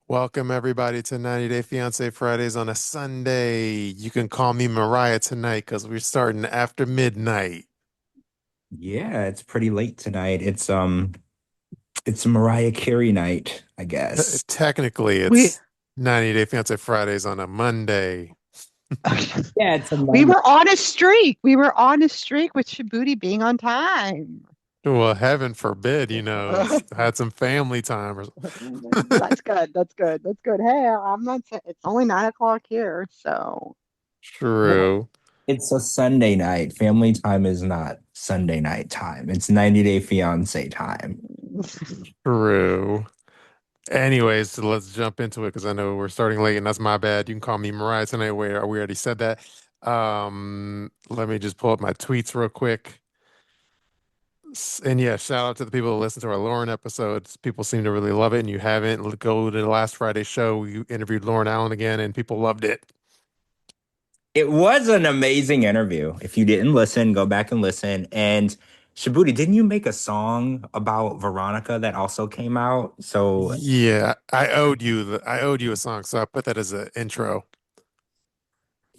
Welcome everybody to 90 Day Fiancé Fridays on a Sunday. You can call me Mariah tonight because we're starting after midnight. Yeah, it's pretty late tonight. It's Mariah Carey night, I guess. Technically, We it's 90 Day Fiancé Fridays on a Monday. Yeah, it's a we Monday. were on a streak. We were on a streak with Shabooty being on time. Well, heaven forbid, had some family time. That's good. That's good. That's good. Hey, I'm not saying it's only 9 o'clock here, so Well, True, it's a Sunday night. Family time is not Sunday night time. It's 90 Day Fiance time. true. Anyways, so let's jump into it because I know we're starting late and that's my bad. You can call me Mariah tonight. We already said that. Let me just pull up my tweets real quick. And yeah, shout out to the people who listen to our Lauren episodes. People seem to really love it, and you haven't, go to the last Friday show. You interviewed Lauren Allen again, and people loved it. It was an amazing interview. If you didn't listen, go back and listen. And Shabooty, didn't you make a song about Veronica that also came out? So Yeah, I owed you a song, so I put that as an intro.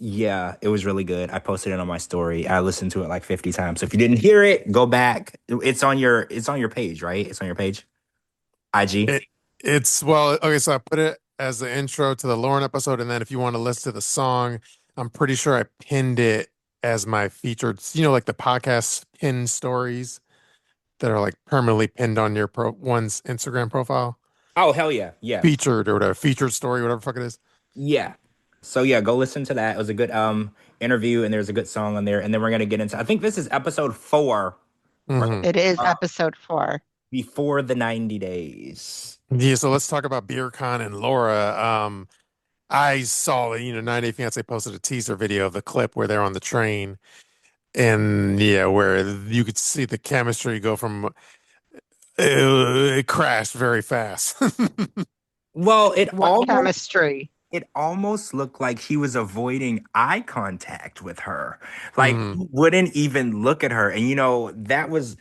yeah, it was really good. I posted it on my story. I listened to it like 50 times. So if you didn't hear it, go back. It's on your page, right? It's on your page. IG. It it's well, okay, so I put it as the intro to the Lauren episode, and then if you want to listen to the song, I'm pretty sure I pinned it as my featured, like the podcast pin stories that are like permanently pinned on your one's Instagram profile. Oh, hell yeah. Yeah. Featured or whatever, featured story, whatever the fuck it is. Yeah. So yeah, go listen to that. It was a good interview and there's a good song on there. And then we're gonna get into I think this is episode 4 or Hmm it is uh, episode 4. before the 90 days. Yeah, so let's talk about BeerKan and Laura. I saw, 90 Day Fiance posted a teaser video of the clip where they're on the train, and yeah, where you could see the chemistry go from it crashed very fast. Well, What chemistry? it almost looked like he was avoiding eye contact with her. Like Hmm he wouldn't even look at her. And that was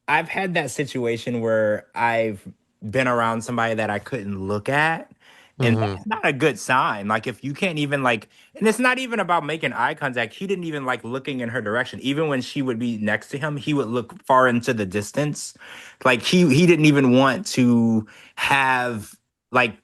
I've had that situation where I've been around somebody that I couldn't look at. And hmm that's not a good sign. Like if you can't even and it's not even about making eye contact. He didn't even like looking in her direction. Even when she would be next to him, he would look far into the distance. Like he didn't even want to have like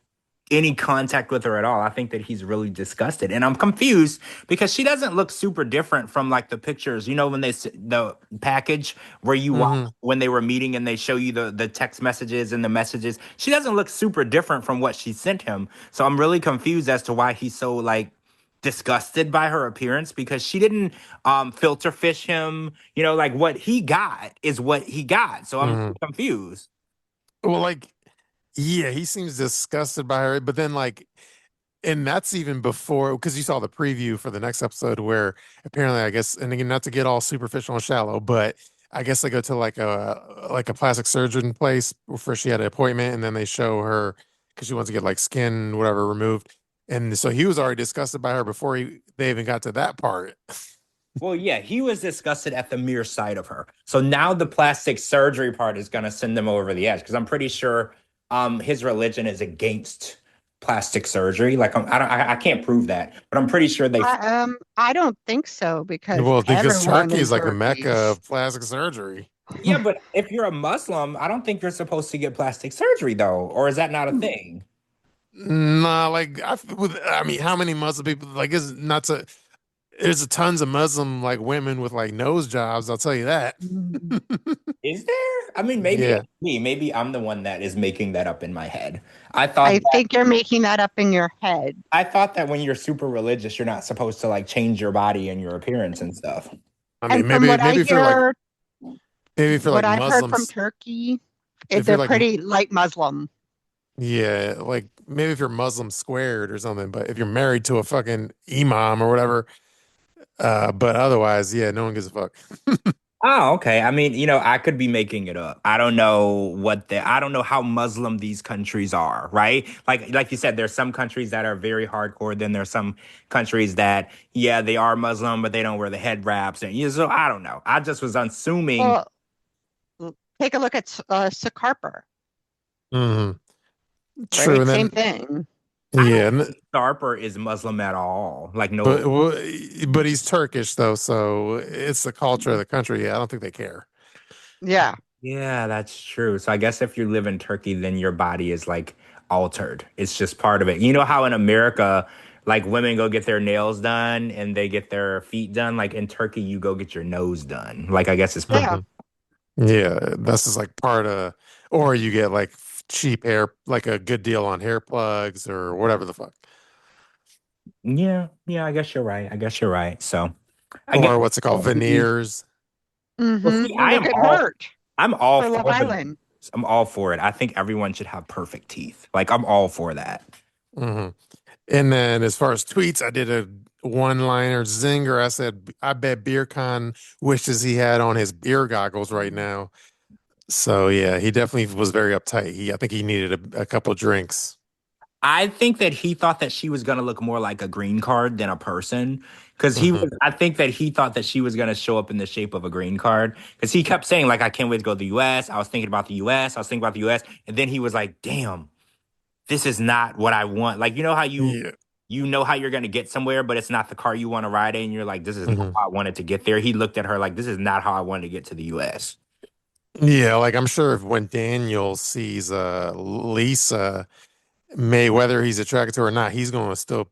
any contact with her at all. I think that he's really disgusted. And I'm confused because she doesn't look super different from like the pictures, when the package where you watch hmm when they were meeting and they show you the text messages and the messages. She doesn't look super different from what she sent him. So I'm really confused as to why he's so like disgusted by her appearance because she didn't filter fish him. Like what he got is what he got. So I'm hmm really confused. Well, like, yeah, he seems disgusted by her, but then like, and that's even before because you saw the preview for the next episode where apparently, I guess, and again, not to get all superficial and shallow, but I guess they go to like a plastic surgeon place where she had an appointment, and then they show her because she wants to get like skin whatever removed, and so he was already disgusted by her before they even got to that part. Well, yeah, he was disgusted at the mere sight of her. So now the plastic surgery part is going to send him over the edge because I'm pretty sure his religion is against plastic surgery. Like I can't prove that, but I'm pretty sure they. I don't think so because Well, because everyone Turkey in is like the Turkey. mecca of plastic surgery. Yeah, but if you're a Muslim, I don't think you're supposed to get plastic surgery though, or is that not a thing? Nah, like I mean, how many Muslim people like is not to? There's a tons of Muslim like women with like nose jobs. I'll tell you that. Is there? I mean, maybe Yeah. it's me. Maybe I'm the one that is making that up in my head. I thought I think you're making that up in your head. I thought that when you're super religious, you're not supposed to like change your body and your appearance and stuff. I mean, And from maybe what I maybe if you're like hear, maybe if you're like what I've heard from Muslims, Turkey, if you're they're like pretty like Muslim. yeah, like maybe if you're Muslim squared or something, but if you're married to a fucking imam or whatever, but otherwise, yeah, no one gives a fuck. Oh, okay. I mean, I could be making it up. I don't know how Muslim these countries are, right? Like you said, there's some countries that are very hardcore. Then there's some countries that, yeah, they are Muslim, but they don't wear the head wraps. And so I don't know. I just was assuming. Well, take a look at Sakarper, Hmm True, right? and Same then thing. I Yeah, don't think Tharper is Muslim at all. Like but no. but he's Turkish though, so it's the culture of the country. Yeah, I don't think they care. Yeah. Yeah, that's true. So I guess if you live in Turkey, then your body is like altered. It's just part of it. You know how in America, like women go get their nails done and they get their feet done. Like in Turkey, you go get your nose done. Like I guess it's part. Yeah. Hmm. Yeah, that's just like part of, or you get like cheap hair, like a good deal on hair plugs or whatever the fuck, Yeah, yeah. I guess you're right. I guess you're right. So I guess. or what's it called, veneers. Well, Mm-hmm. see, Or I they'll am get all. hurt I'm all for Love for the. Island. I'm all for it. I think everyone should have perfect teeth. Like I'm all for that. Hmm. And then as far as tweets, I did a one-liner zinger. I said, I bet BeerKan wishes he had on his beer goggles right now. So yeah, he definitely was very uptight. I think he needed a couple drinks. I think that he thought that she was going to look more like a green card than a person. Because Hmm. I think that he thought that she was going to show up in the shape of a green card. Because he kept saying, like, I can't wait to go to the US. I was thinking about the US. I was thinking about the US. And then he was like, damn, this is not what I want. Like, you know how Yeah. you know how you're going to get somewhere, but it's not the car you want to ride in. You're like, this is not Hmm. how I wanted to get there. He looked at her like, this is not how I wanted to get to the US. Yeah, like I'm sure if when Daniel sees Lisa, May, whether he's attracted to her or not, he's going to still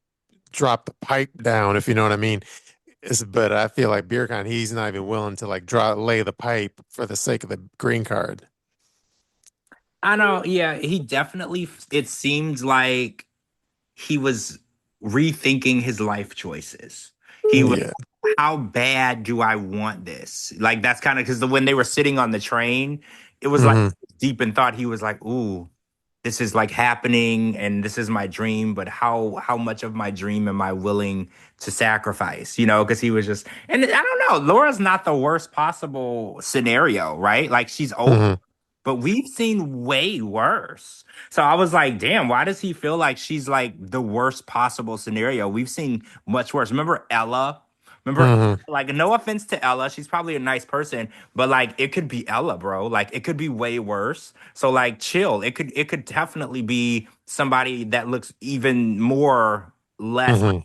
drop the pipe down, if you know what I mean. But I feel like BeerKan, he's not even willing to like lay the pipe for the sake of the green card. I know. Yeah, he definitely, it seems like he was rethinking his life choices. He was, Yeah. how bad do I want this? Like that's kind of because when they were sitting on the train, it was like Hmm. deep in thought. He was like, "Ooh, this is like happening, and this is my dream. But how much of my dream am I willing to sacrifice? You know?" Because he was just, and I don't know. Laura's not the worst possible scenario, right? Like she's old, Hmm. but we've seen way worse. So I was like, damn, why does he feel like she's like the worst possible scenario? We've seen much worse. Remember Ella? Remember, Hmm. like, no offense to Ella, she's probably a nice person, but like, it could be Ella, bro. Like, it could be way worse. So, like, chill. It could definitely be somebody that looks even more less Hmm.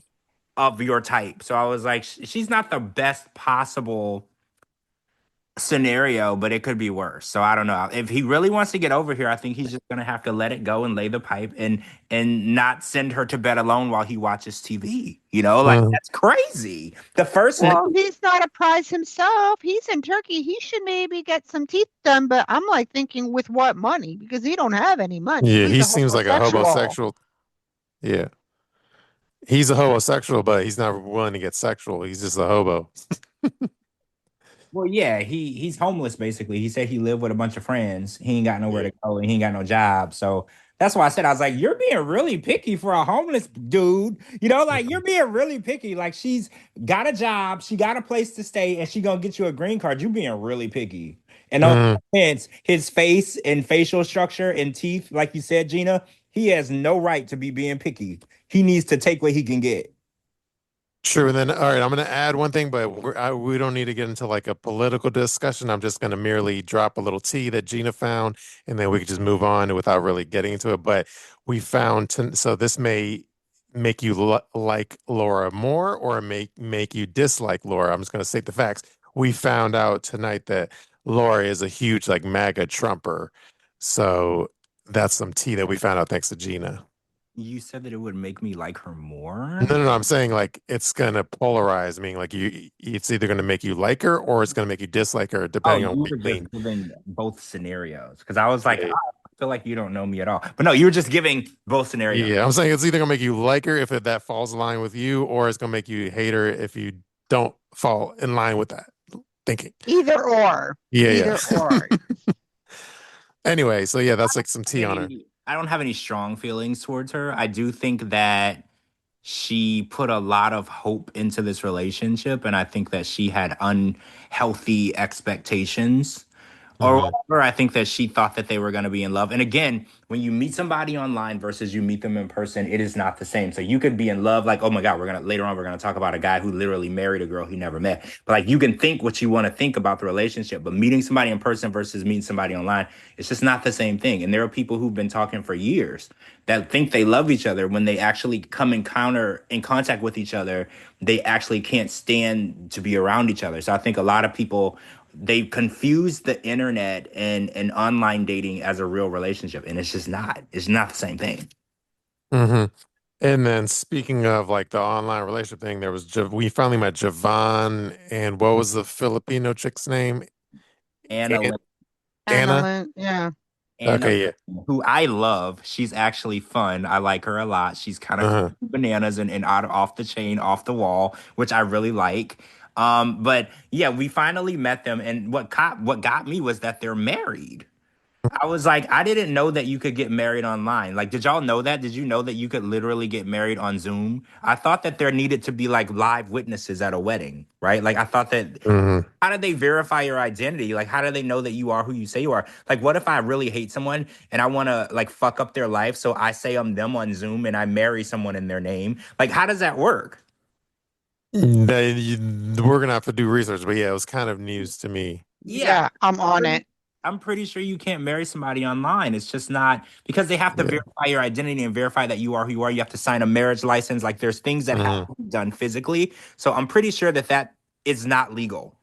of your type. So I was like, she's not the best possible scenario, but it could be worse. So I don't know. If he really wants to get over here, I think he's just gonna have to let it go and lay the pipe and not send her to bed alone while he watches TV. You know, like Hmm. that's crazy. The first night, Well, he's not a prize himself. He's in Turkey. He should maybe get some teeth done, but I'm like thinking with what money? Because he don't have any money. Yeah, He's he a seems like a homosexual. homosexual. Yeah. He's a homosexual, but he's not willing to get sexual. He's just a hobo. well, yeah, he's homeless basically. He said he lived with a bunch of friends. He ain't got nowhere Yeah. to go and he ain't got no job. So that's why I said I was like, you're being really picky for a homeless dude. You know, like you're Mhm. being really picky. Like she's got a job, she got a place to stay, and she gonna get you a green card. You being really picky. And no Mhm. offense, his face and facial structure and teeth, like you said, Gina, he has no right to be being picky. He needs to take what he can get. True. And then, all right, I'm going to add one thing, but we don't need to get into like a political discussion. I'm just going to merely drop a little tea that Gina found, and then we could just move on without really getting into it. But we found, so this may make you like Laura more or make you dislike Laura. I'm just going to state the facts. We found out tonight that Laura is a huge like MAGA Trumper. So that's some tea that we found out thanks to Gina. You said that it would make me like her No, more. no, no. I'm saying like it's gonna polarize, meaning like it's either gonna make you like her or it's gonna make you dislike her, Oh, depending on you what were you just lean. giving both scenarios because I was like, Yeah, I feel like you don't know me at all. But no, you were just giving both scenarios. yeah. I'm saying it's either gonna make you like her if that falls in line with you, or it's gonna make you hate her if you don't fall in line with that thinking. Either or. Yeah, Either yeah. or. Anyway, so yeah, that's like some tea on her. I don't have any strong feelings towards her. I do think that she put a lot of hope into this relationship, and I think that she had unhealthy expectations or Hmm. whatever. I think that she thought that they were going to be in love. And again, when you meet somebody online versus you meet them in person, it is not the same. So you could be in love, like, oh my God, we're gonna talk about a guy who literally married a girl he never met. But like you can think what you want to think about the relationship, but meeting somebody in person versus meeting somebody online, it's just not the same thing. And there are people who've been talking for years that think they love each other when they actually come encounter in contact with each other, they actually can't stand to be around each other. So I think a lot of people they confuse the internet and online dating as a real relationship, and it's just not. It's not the same thing. Hmm. And then speaking of like the online relationship thing, we finally met Javon and what was the Filipino chick's name? Anna, An Anna. Annalyn, yeah. Anna, Okay, yeah. who I love, she's actually fun. I like her a lot. She's kind of Uh-huh. bananas and out off the chain, off the wall, which I really like. But yeah, we finally met them, and what got me was that they're married. I was like, I didn't know that you could get married online. Like, did y'all know that? Did you know that you could literally get married on Zoom? I thought that there needed to be like live witnesses at a wedding, right? Like, I thought that Hmm. how do they verify your identity? Like, how do they know that you are who you say you are? Like, what if I really hate someone and I want to like fuck up their life? So I say I'm them on Zoom and I marry someone in their name. Like, how does that work? We're gonna have to do research, but yeah, it was kind of news to me. Yeah, Yeah, I'm on it. I'm pretty sure you can't marry somebody online. It's just not because they have to Yeah. verify your identity and verify that you are who you are. You have to sign a marriage license. Like there's things that have Hmm. to be done physically. So I'm pretty sure that that is not legal.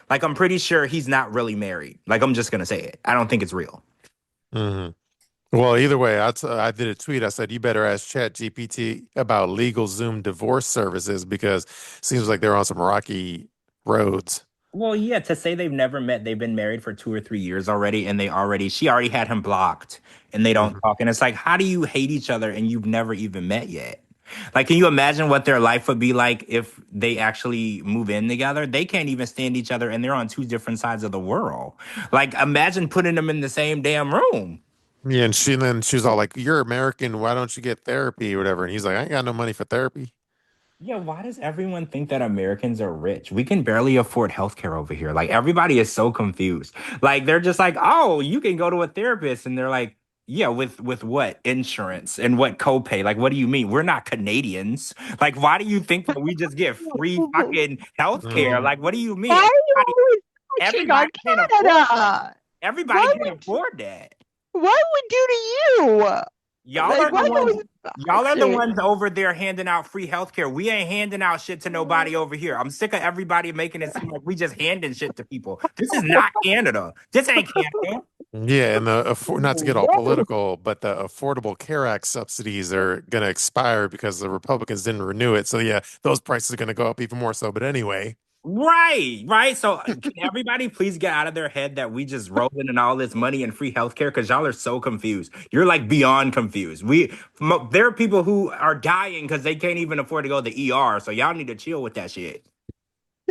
Like I'm pretty sure he's not really married. Like I'm just gonna say it. I don't think it's real. Hmm. Well, either way, I did a tweet. I said you better ask Chat GPT about legal Zoom divorce services because it seems like they're on some rocky roads. Well, yeah, to say they've never met, they've been married for 2 or 3 years already, and she already had him blocked, and they don't Hmm. talk. And it's like, how do you hate each other and you've never even met yet? Like, can you imagine what their life would be like if they actually move in together? They can't even stand each other, and they're on two different sides of the world. Like, imagine putting them in the same damn room. Yeah, and she was all like, "You're American. Why don't you get therapy or whatever?" And he's like, "I ain't got no money for therapy." Yeah, why does everyone think that Americans are rich? We can barely afford healthcare over here. Like everybody is so confused. Like they're just like, "Oh, you can go to a therapist." And they're like, "Yeah, with what? Insurance and what copay? Like what do you mean? We're not Canadians. Like why do you think that we just get free fucking healthcare? Hmm. Like what do you mean? Why are you Everybody always touching on everybody can't afford Canada? everybody What can't would afford that. what would do to you? Y'all Like, are the why ones. always Y'all are the touching? ones over there handing out free healthcare. We ain't handing out shit to nobody over here. I'm sick of everybody making it seem like we just handing shit to people. This is not Canada. This ain't Canada. Yeah, and not to get all political, but the Affordable Care Act subsidies are going to expire because the Republicans didn't renew it. So yeah, those prices are going to go up even more so. But anyway, Right, right. So can everybody please get out of their head that we just rolling in all this money and free healthcare because y'all are so confused. You're like beyond confused. There are people who are dying because they can't even afford to go to the ER. So y'all need to chill with that shit.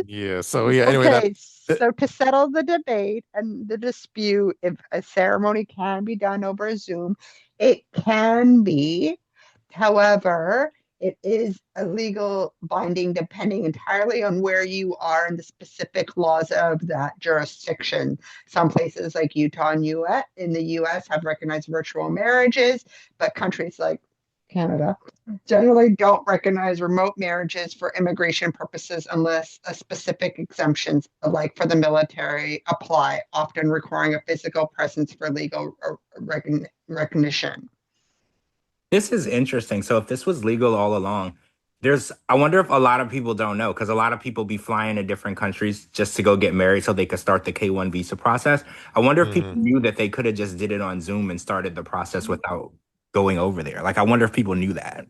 yeah. So yeah. Anyway, Okay, that so to settle the debate and the dispute, if a ceremony can be done over Zoom, it can be. However, it is a legal binding depending entirely on where you are and the specific laws of that jurisdiction. Some places like Utah and US in the US have recognized virtual marriages, but countries like Canada generally don't recognize remote marriages for immigration purposes unless a specific exemptions, like for the military, apply, often requiring a physical presence for legal recognition. This is interesting. So if this was legal all along, I wonder if a lot of people don't know because a lot of people be flying to different countries just to go get married so they could start the K-1 visa process. I wonder if people mhm. knew that they could have just did it on Zoom and started the process without going over there. Like I wonder if people knew that.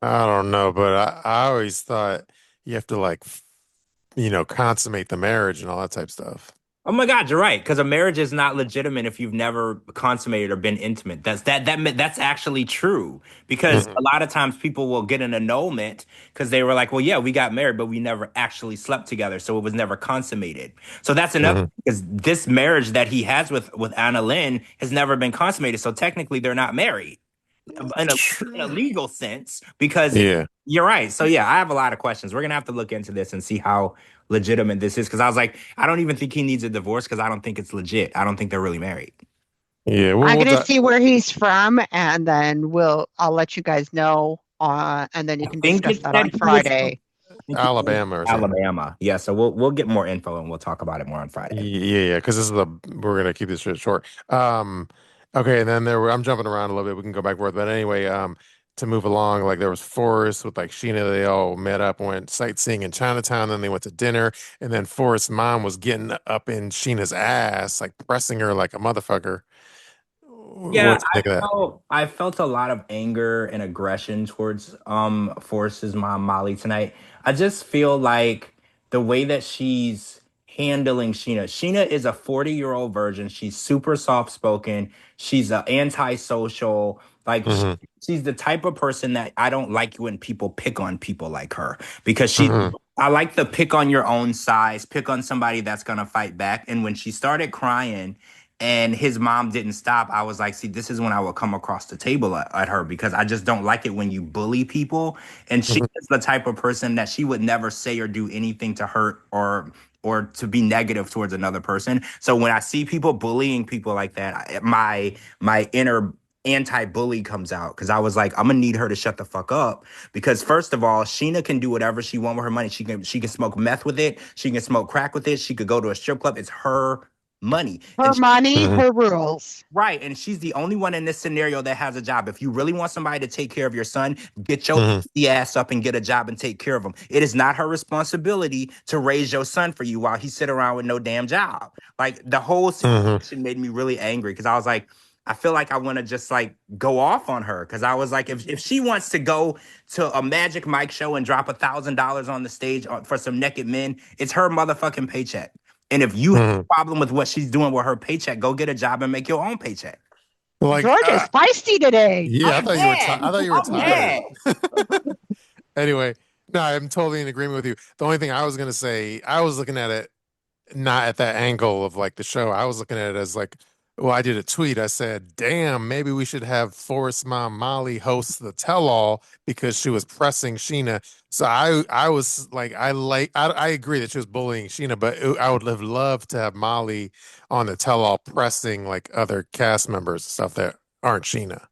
I don't know, but I always thought you have to like, consummate the marriage and all that type stuff. Oh my God, you're right. Because a marriage is not legitimate if you've never consummated or been intimate. That's actually true. Because a Hmm. lot of times people will get an annulment because they were like, well, yeah, we got married, but we never actually slept together, so it was never consummated. So that's another Hmm. because this marriage that he has with Anna Lynn has never been consummated. So technically, they're not married. in a legal sense because Yeah. you're right. So yeah, I have a lot of questions. We're gonna have to look into this and see how legitimate this is because I was like, I don't even think he needs a divorce because I don't think it's legit. I don't think they're really married. Yeah. I'm We'll gonna see where he's from, and then I'll let you guys know, and then you I can think discuss it that said on he was from Friday. I think he was Alabama or something. Alabama. Yeah, so we'll get more info and we'll talk about it more on Friday. Yeah, yeah, because this is we're gonna keep this shit short. Okay, and then I'm jumping around a little bit. We can go back and forth, but anyway, to move along, like there was Forrest with like Sheena. They all met up, went sightseeing in Chinatown. Then they went to dinner, and then Forrest's mom was getting up in Sheena's ass, like pressing her like a motherfucker. Yeah, What you think of that? I felt a lot of anger and aggression towards Forrest's mom Molly tonight. I just feel like the way that she's handling Sheena. Sheena is a 40-year-old virgin. She's super soft spoken. She's antisocial. Hmm. She's the type of person that I don't like when people pick on people like her because Hmm. I like the pick on your own size, pick on somebody that's gonna fight back. And when she started crying and his mom didn't stop, I was like, see, this is when I would come across the table at her because I just don't like it when you bully people. And she Hmm. is the type of person that she would never say or do anything to hurt or to be negative towards another person. So when I see people bullying people like that, my inner anti-bully comes out because I was like, I'm gonna need her to shut the fuck up because first of all, Sheena can do whatever she want with her money. She can smoke meth with it. She can smoke crack with it. She could go to a strip club. It's her money. Her And money, Hmm. her rules. right. And she's the only one in this scenario that has a job. If you really want somebody to take care of your son, get your Hmm. pussy ass up and get a job and take care of him. It is not her responsibility to raise your son for you while he sit around with no damn job. Like the whole Hmm. situation made me really angry because I was like, I feel like I want to just like go off on her because I was like, if she wants to go to a Magic Mike show and drop $1,000 on the stage for some naked men, it's her motherfucking paycheck. And if you have Hmm. a problem with what she's doing with her paycheck, go get a job and make your own paycheck. Like, Georgia's feisty today. yeah, I'm mad. I thought you were I'm mad. tired. Anyway, no, I'm totally in agreement with you. The only thing I was gonna say, I was looking at it not at that angle of like the show. I was looking at it as like, well, I did a tweet. I said, damn, maybe we should have Forrest mom Molly host the tell-all because she was pressing Sheena. So I was like, I agree that she was bullying Sheena, but I would have loved to have Molly on the tell-all pressing like other cast members and stuff that aren't Sheena.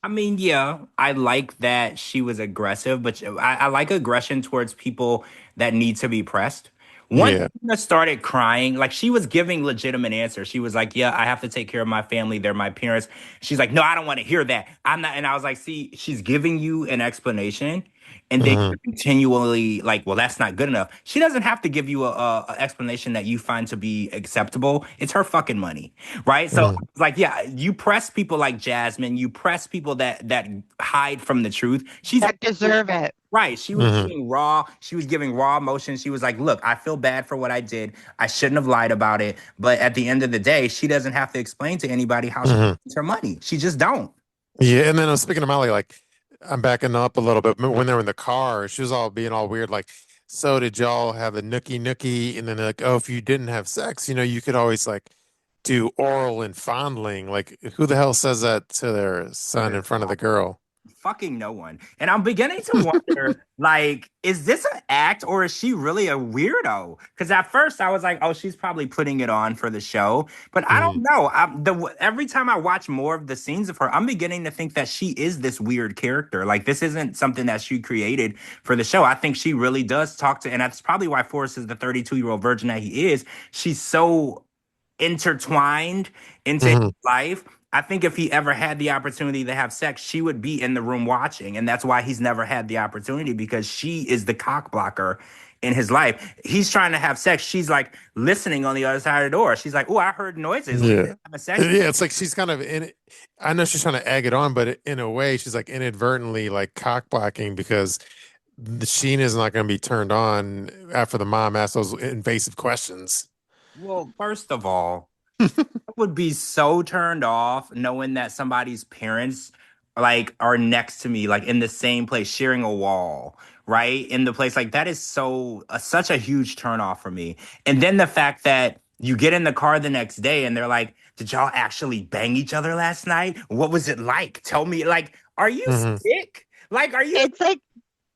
I mean, yeah, I like that she was aggressive, but I like aggression towards people that need to be pressed. Once Yeah. Tina started crying, like she was giving legitimate answers. She was like, "Yeah, I have to take care of my family. They're my parents." She's like, "No, I don't want to hear that. I'm not." And I was like, "See, she's giving you an explanation, and then Hmm. you're continually like, well, that's not good enough." She doesn't have to give you a explanation that you find to be acceptable. It's her fucking money, right? So I Hmm. was like, yeah, you press people like Jasmine, you press people that hide from the truth. She's That deserve it. right. She was Hmm. giving raw. She was giving raw emotion. She was like, "Look, I feel bad for what I did. I shouldn't have lied about it. But at the end of the day, she doesn't have to explain to anybody how she Hmm. gets her money. She just don't." Yeah, and then I was speaking to Molly, like I'm backing up a little bit. When they were in the car, she was all being all weird, like, so did y'all have a nookie nookie? And then they're like, oh, if you didn't have sex, you could always like do oral and fondling. Like, who the hell says that to their To son their in front of the child. girl? Fucking no one. And I'm beginning to wonder, like, is this an act or is she really a weirdo? Because at first I was like, oh, she's probably putting it on for the show. But I Hmm. don't know. Every time I watch more of the scenes of her, I'm beginning to think that she is this weird character. Like, this isn't something that she created for the show. I think she really does talk to, and that's probably why Forrest is the 32-year-old virgin that he is. She's so intertwined into his Hmm. life. I think if he ever had the opportunity to have sex, she would be in the room watching. And that's why he's never had the opportunity because she is the cock blocker in his life. He's trying to have sex. She's like listening on the other side of the door. She's like, oh, I heard noises. Let's Yeah. have a sex. Yeah, it's like she's kind of in it. I know she's trying to egg it on, but in a way, she's like inadvertently like cock blocking because the Sheen is not going to be turned on after the mom asks those invasive questions. Well, first of all, would be so turned off knowing that somebody's parents like are next to me, like in the same place, sharing a wall, right? In the place like that is such a huge turn off for me. And then the fact that you get in the car the next day and they're like, did y'all actually bang each other last night? What was it like? Tell me, like, are you Hmm. sick? Like, are you? It's like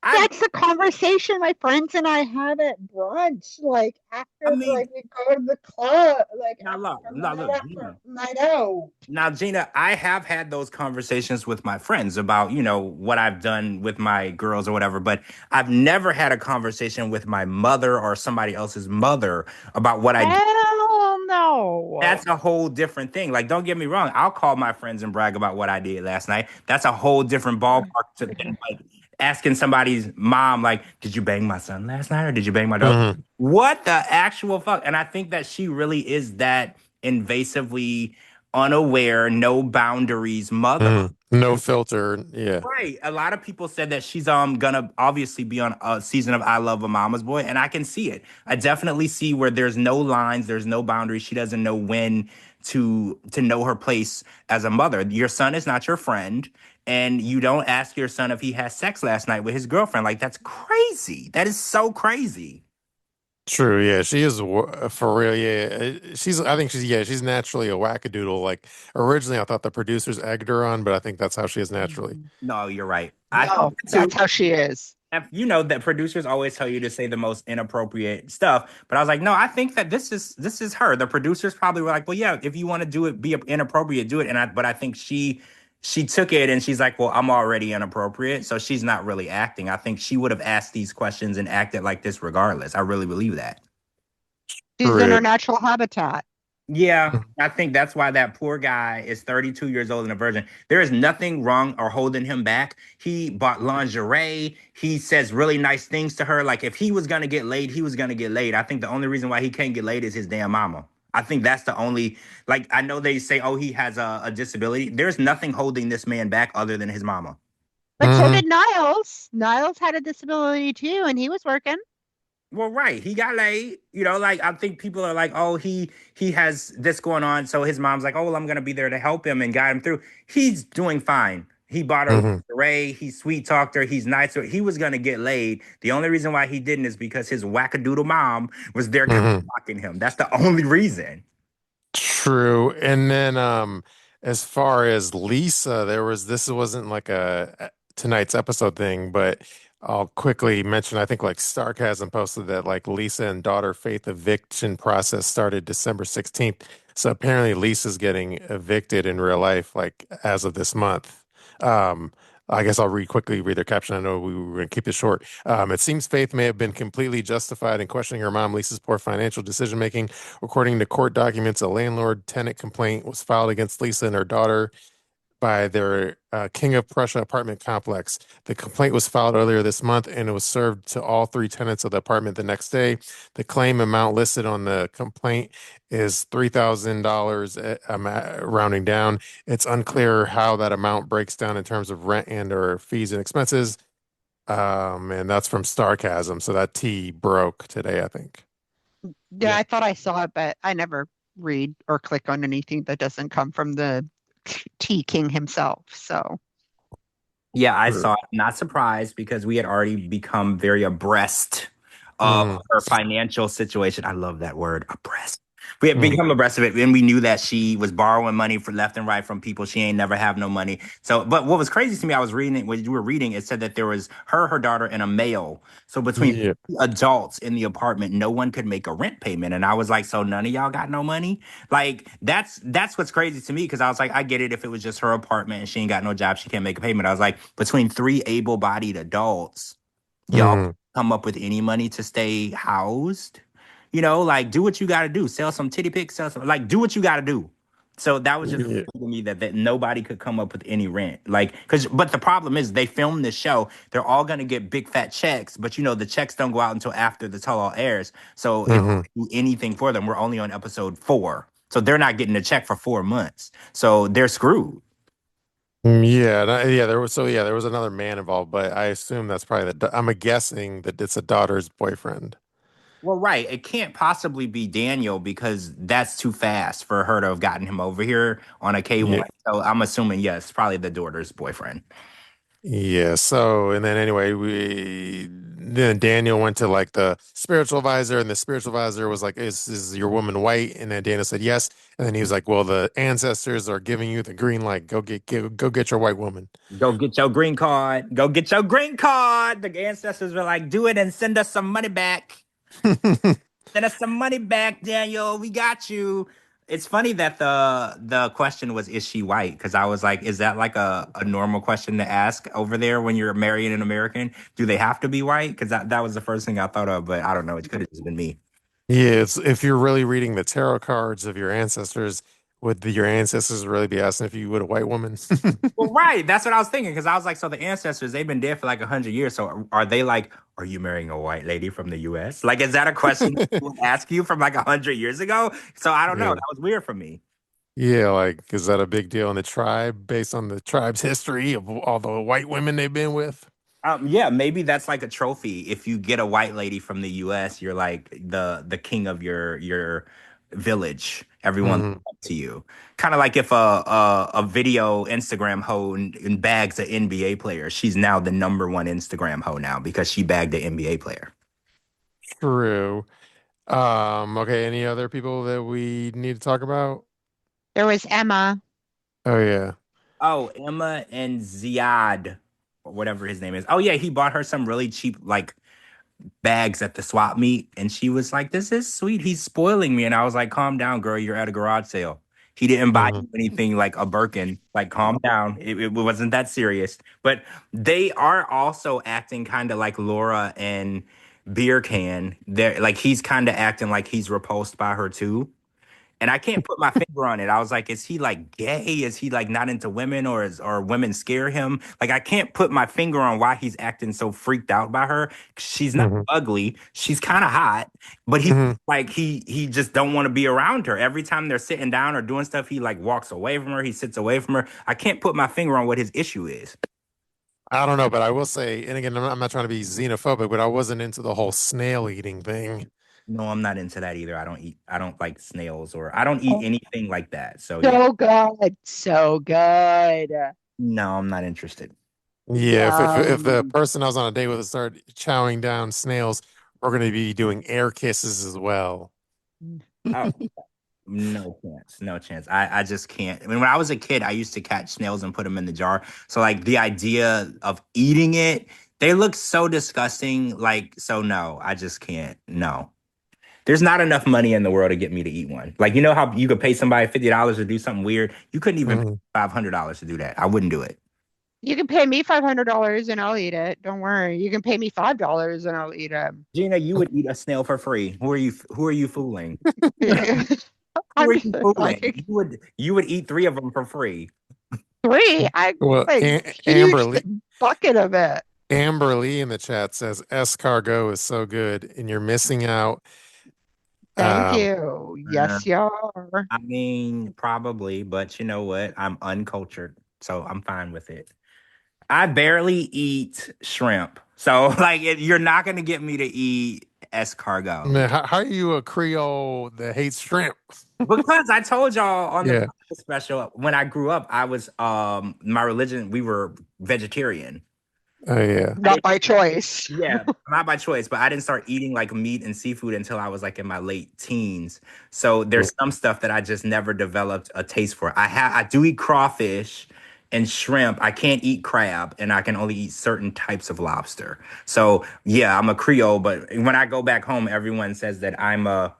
I, that's the conversation my friends and I have at brunch, like I after mean, like we go to the club, like now look, now night look, after Gina. night out. Now, Gina, I have had those conversations with my friends about, you know, what I've done with my girls or whatever, but I've never had a conversation with my mother or somebody else's mother about what I do. Hell no. That's a whole different thing. Like, don't get me wrong, I'll call my friends and brag about what I did last night. That's a whole different ballpark to than like asking somebody's mom, like, did you bang my son last night or did you bang my dog? Hmm. What the actual fuck? And I think that she really is that invasively unaware, no boundaries mother. Hmm. No filter. Yeah. Right. A lot of people said that she's gonna obviously be on a season of I Love a Mama's Boy, and I can see it. I definitely see where there's no lines, there's no boundaries. She doesn't know when to know her place as a mother. Your son is not your friend, and you don't ask your son if he has sex last night with his girlfriend. Like that's crazy. That is so crazy. True. Yeah. She is for real. Yeah. She's, I think she's, yeah, she's naturally a wackadoodle. Like originally I thought the producers egged her on, but I think that's how she is naturally. No, you're right. I thought No, that too. that's how she is. You know that producers always tell you to say the most inappropriate stuff, but I was like, no, I think that this is her. The producers probably were like, well, yeah, if you want to do it, be inappropriate, do it. But I think she took it and she's like, well, I'm already inappropriate, so she's not really acting. I think she would have asked these questions and acted like this regardless. I really believe that. She's in True. her natural habitat. Yeah, I think that's why that poor guy is 32 years old and a virgin. There is nothing wrong or holding him back. He bought lingerie. He says really nice things to her. Like if he was gonna get laid, he was gonna get laid. I think the only reason why he can't get laid is his damn mama. I think that's the only like I know they say, oh, he has a disability. There's nothing holding this man back other than his mama. But so Hmm. did Niles. Niles had a disability too, and he was working. Well, right. He got laid. You know, like I think people are like, oh, he has this going on. So his mom's like, oh, well, I'm gonna be there to help him and guide him through. He's doing fine. He bought her Hmm. lingerie. He sweet talked her. He's nice. So he was gonna get laid. The only reason why he didn't is because his wackadoodle mom was there Hmm. blocking him. That's the only reason. True. And then as far as Lisa, there was this wasn't like a tonight's episode thing, but I'll quickly mention I think like Sarcasm posted that like Lisa and daughter Faith eviction process started December 16th. So apparently Lisa's getting evicted in real life like as of this month. Um I guess I'll quickly read their caption. I know we were going to keep it short. It seems Faith may have been completely justified in questioning her mom Lisa's poor financial decision making. According to court documents, a landlord-tenant complaint was filed against Lisa and her daughter by their King of Prussia apartment complex. The complaint was filed earlier this month and it was served to all three tenants of the apartment the next day. The claim amount listed on the complaint is $3,000, rounding down. It's unclear how that amount breaks down in terms of rent and or fees and expenses. And that's from Starcasm. So that T broke today, I think. Yeah, Yeah. I thought I saw it, but I never read or click on anything that doesn't come from the T King himself. So, Yeah, I True. saw it. Not surprised because we had already become very abreast of Mhm. her financial situation. I love that word, abreast. We had Mhm. become abreast of it, and we knew that she was borrowing money for left and right from people. She ain't never have no money. So, but what was crazy to me, I was reading it when you were reading. It said that there was her daughter, and a male. So between Yeah. adults in the apartment, no one could make a rent payment. And I was like, so none of y'all got no money. Like that's what's crazy to me because I was like, I get it if it was just her apartment and she ain't got no job, she can't make a payment. I was like, between three able-bodied adults, y'all Mhm. come up with any money to stay housed. You know, like do what you got to do. Sell some titty pics. Sell some, like do what you got to do. So that was just Yeah. crazy to me that nobody could come up with any rent. Like, but the problem is they filmed this show. They're all gonna get big fat checks, but you know the checks don't go out until after the tell-all airs. So if Mhm. we do anything for them, we're only on episode 4, so they're not getting a check for 4 months. So they're screwed. Yeah. Yeah. There was another man involved, but I assume that's probably I'm guessing that it's a daughter's boyfriend. Well, right. It can't possibly be Daniel because that's too fast for her to have gotten him over here on a Yeah. K1. So I'm assuming, yes, probably the daughter's boyfriend. Yeah. So, and then anyway, then Daniel went to like the spiritual advisor, and the spiritual advisor was like, "Is your woman white?" And then Daniel said yes. And then he was like, "Well, the ancestors are giving you the green light. Go get your white woman." Go get your green card. Go get your green card. The ancestors were like, do it and send us some money back. Send us some money back, Daniel. We got you. It's funny that the question was, is she white? Because I was like, is that like a normal question to ask over there when you're marrying an American? Do they have to be white? Because that was the first thing I thought of, but I don't know. It could have just been me. Yeah, it's if you're really reading the tarot cards of your ancestors, would your ancestors really be asking if you would a white woman? Well, right. That's what I was thinking. Because I was like, so the ancestors, they've been dead for like 100 years. So are they like, are you marrying a white lady from the US? Like, is that a question people would ask you from like 100 years ago? So I don't know. Yeah. That was weird for me. Yeah, like is that a big deal in the tribe based on the tribe's history of all the white women they've been with? Yeah, maybe that's like a trophy. If you get a white lady from the US, you're like the king of your village. Everyone looks Hmm. up to you. Kind of like if a video Instagram hoe and bags an NBA player, she's now the number one Instagram hoe now because she bagged an NBA player. True. Okay, any other people that we need to talk about? There was Emma. Oh yeah. Oh, Emma and Ziad, or whatever his name is. Oh yeah, he bought her some really cheap like bags at the swap meet, and she was like, "This is sweet. He's spoiling me." And I was like, "Calm down, girl. You're at a garage sale. He didn't buy Hmm. you anything like a Birkin. Like, calm down. It wasn't that serious." But they are also acting kind of like Laura and BeerKan. They're like he's kind of acting like he's repulsed by her too. And I can't put my finger on it. I was like, is he like gay? Is he like not into women or women scare him? Like I can't put my finger on why he's acting so freaked out by her. She's not Hmm. ugly. She's kind of hot, but he Hmm. like he just don't want to be around her. Every time they're sitting down or doing stuff, he like walks away from her. He sits away from her. I can't put my finger on what his issue is. I don't know, but I will say, and again, I'm not trying to be xenophobic, but I wasn't into the whole snail eating thing. No, I'm not into that either. I don't eat. I don't like snails or I don't eat Oh, anything like that. So yeah, so good. So good. no, I'm not interested. Yeah, if the Yum. person I was on a date with started chowing down snails, we're going to be doing air kisses as well. Oh, no chance. No chance. I just can't. I mean, when I was a kid, I used to catch snails and put them in the jar. So like the idea of eating it, they look so disgusting. Like, so no, I just can't. No. There's not enough money in the world to get me to eat one. Like, you know how you could pay somebody $50 to do something weird? You couldn't even pay Mhm. $500 to do that. I wouldn't do it. You can pay me $500 and I'll eat it. Don't worry. You can pay me $5 and I'll eat it. Gina, you would eat a snail for free. Who are you fooling? Who I'm are just you fooling? like You would eat three of them for free. three. I Well, like huge bucket of it. Amberlee in the chat says escargot is so good, and you're missing out. Thank Um, you. Uh, Yes, you are. I mean, probably, but you know what? I'm uncultured, so I'm fine with it. I barely eat shrimp. So, like, you're not going to get me to eat escargot. man, how are you a Creole that hates shrimp? Because I told y'all on the Yeah. breakfast special, when I grew up, I was, my religion, we were vegetarian. Oh yeah. I Not didn't, by choice. yeah, not by choice, but I didn't start eating like meat and seafood until I was like in my late teens. So there's some stuff that I just never developed a taste for. I do eat crawfish and shrimp. I can't eat crab, and I can only eat certain types of lobster. So yeah, I'm a Creole, but when I go back home, everyone says that I'm a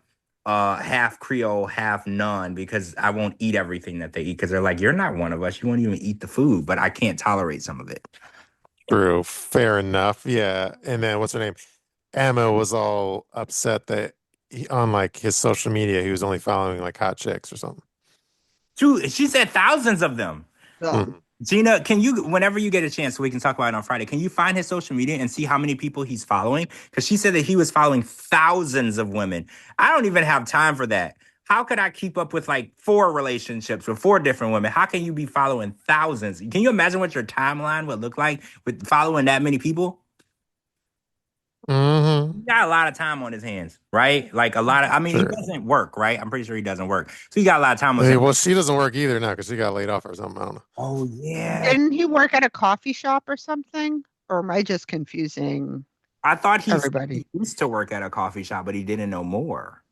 half Creole, half none because I won't eat everything that they eat because they're like, you're not one of us. You won't even eat the food, but I can't tolerate some of it. True. Fair enough. Yeah. And then what's her name? Emma was all upset that on like his social media, he was only following like hot chicks or something. Dude, she said thousands of them. Mhm. Gina, can you, whenever you get a chance, so we can talk about it on Friday, can you find his social media and see how many people he's following? Because she said that he was following thousands of women. I don't even have time for that. How could I keep up with like four relationships with four different women? How can you be following thousands? Can you imagine what your timeline would look like with following that many people? Mm-hmm. He got a lot of time on his hands, right? Like a lot of, I mean, he True. doesn't work, right? I'm pretty sure he doesn't work. So he got a lot of time on his Hey, hands. well, she doesn't work either now because she got laid off or something. I don't know. Oh, yeah. Didn't he work at a coffee shop or something? Or am I just confusing I thought he everybody? used to work at a coffee shop, but he didn't know more.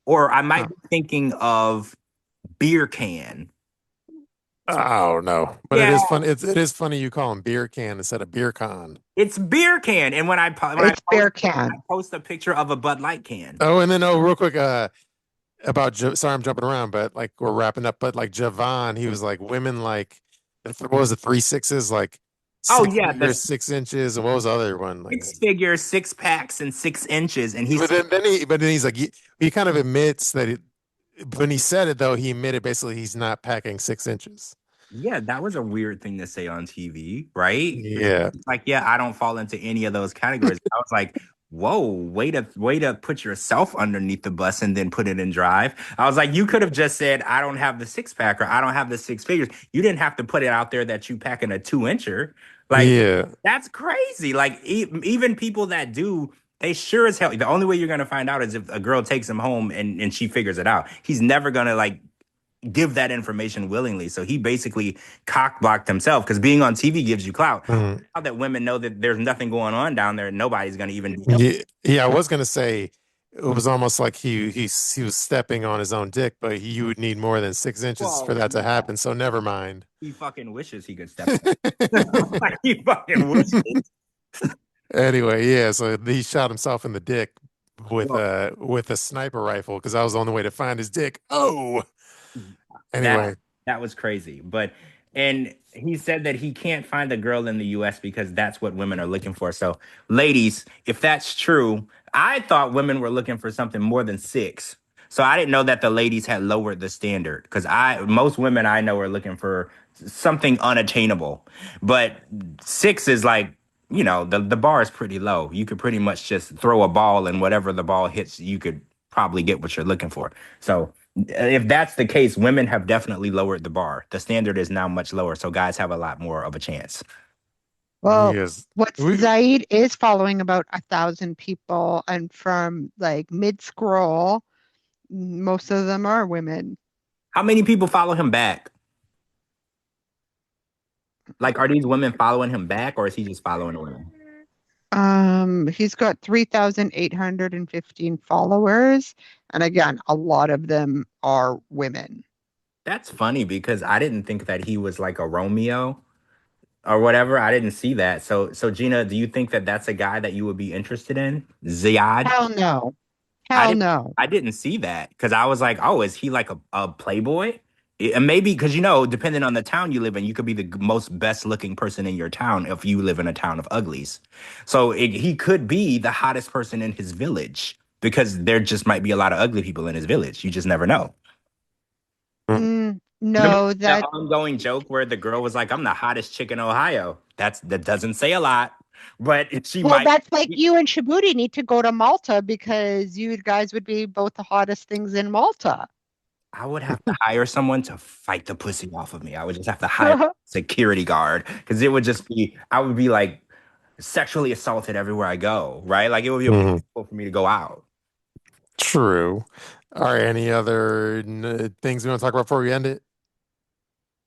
Or I Oh, might be thinking of BeerKan. Oh no, but it Yeah, is fun. It is funny you call him beer can instead of beer con. it's BeerKan. And it's beer I can. post a picture of a Bud Light can. Oh, and then real quick, about sorry, I'm jumping around, but like we're wrapping up. But like Javon, he was like women like what was it, 3 6s, like Oh six yeah, the figures, 6 inches, and what was the other one like? six figure, 6 packs, and 6 inches. And But then he's like he kind of admits that when he said it though, he admitted basically he's not packing 6 inches. yeah, that was a weird thing to say on TV, right? Yeah. Like, yeah, I don't fall into any of those categories. I was like, whoa, way to put yourself underneath the bus and then put it in drive. I was like, you could have just said, I don't have the 6 pack or I don't have the 6 figures. You didn't have to put it out there that you packing a 2 incher. Like, Yeah. that's crazy. Like, even people that do. They sure as hell. The only way you're gonna find out is if a girl takes him home and she figures it out. He's never gonna like give that information willingly. So he basically cock blocked himself because being on TV gives you clout. Mhm. Now that women know that there's nothing going on down there, nobody's going to even be helping. Yeah, yeah, I was gonna say it was almost like he was stepping on his own dick, but you would need more than 6 inches for Well, that to yeah, happen. So never mind. he fucking wishes he could step like he fucking wishes. Anyway, yeah, so he shot himself in the dick Well, with a sniper rifle because that was the only way to find his dick. Oh, that anyway. that was crazy. But and he said that he can't find a girl in the US because that's what women are looking for. So, ladies, if that's true, I thought women were looking for something more than six. So I didn't know that the ladies had lowered the standard because I most women I know are looking for something unattainable. But six is like, the bar is pretty low. You could pretty much just throw a ball and whatever the ball hits, you could probably get what you're looking for. So if that's the case, women have definitely lowered the bar. The standard is now much lower, so guys have a lot more of a chance. Well, Yes. what's We Zaid is following about 1,000 people, and from like mid scroll, most of them are women. How many people follow him back? Like, are these women following him back, or is he just following the women? He's got 3,815 followers, and again, a lot of them are women. That's funny because I didn't think that he was like a Romeo or whatever. I didn't see that. So Gina, do you think that that's a guy that you would be interested in? Ziad? Hell no. I Hell didn't no. I didn't see that because I was like, oh, is he like a playboy? And maybe because depending on the town you live in, you could be the most best looking person in your town if you live in a town of uglies. So he could be the hottest person in his village because there just might be a lot of ugly people in his village. You just never know. Remember No, that that ongoing joke where the girl was like, "I'm the hottest chick in Ohio." That doesn't say a lot, but she well, might. that's like you and Shabooty need to go to Malta because you guys would be both the hottest things in Malta. I would have to hire someone to fight the pussy off of me. I would just have to hire a security guard because it would just be, I would be like sexually assaulted everywhere I go, right? Like it would be Mhm. impossible for me to go out. True. All right. Any other things we want to talk about before we end it?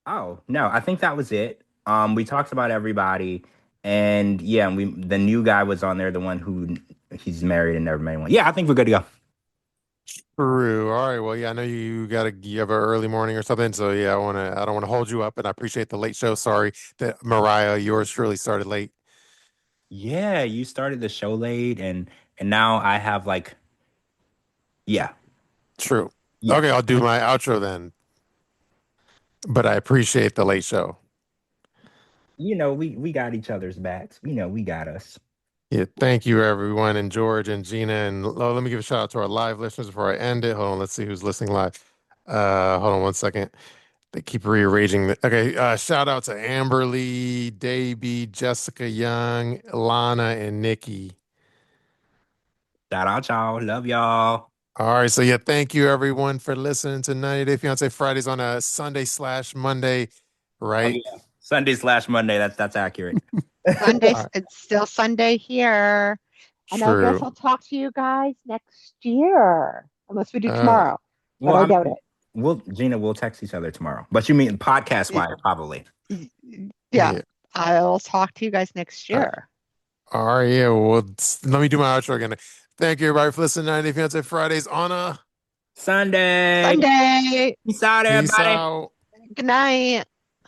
Oh, no, I think that was it. We talked about everybody, and yeah, the new guy was on there, the one who he's married and never made one. Yeah, I think we're good to go. True. All right. Well, yeah, I know you have an early morning or something. So yeah, I don't want to hold you up, and I appreciate the late show. Sorry that Mariah, yours truly started late. Yeah, you started the show late, and now I have like, yeah, True. yeah. Okay, I'll do my outro then. But I appreciate the late show. We got each other's backs. We got us. Yeah, thank you everyone, and George and Gina, and let me give a shout out to our live listeners before I end it. Hold on, let's see who's listening live. Hold on one second. They keep rearranging the. Okay, shout out to Amberlee, DayB, Jessica Young, Lana, and Nikki. Shout out, y'all. Love y'all. All right, so yeah, thank you everyone for listening to 90 Day Fiance Fridays on a Sunday/Monday, Oh right? yeah, Sunday/Monday. That's accurate. Sunday, All right. it's still Sunday here. And I guess True. I'll talk to you guys next year, unless we do Uh, tomorrow, but Well, I I doubt it. mean, we'll text each other tomorrow. But you mean podcast Y- wise, probably. Yeah, yeah. I'll talk to you guys next Uh, year. all right. Yeah. Well, let me do my outro again. Thank you, everybody, for listening to 90 Fiancé Fridays on Sunday. Sunday. Peace out, Peace everybody. out. Good night.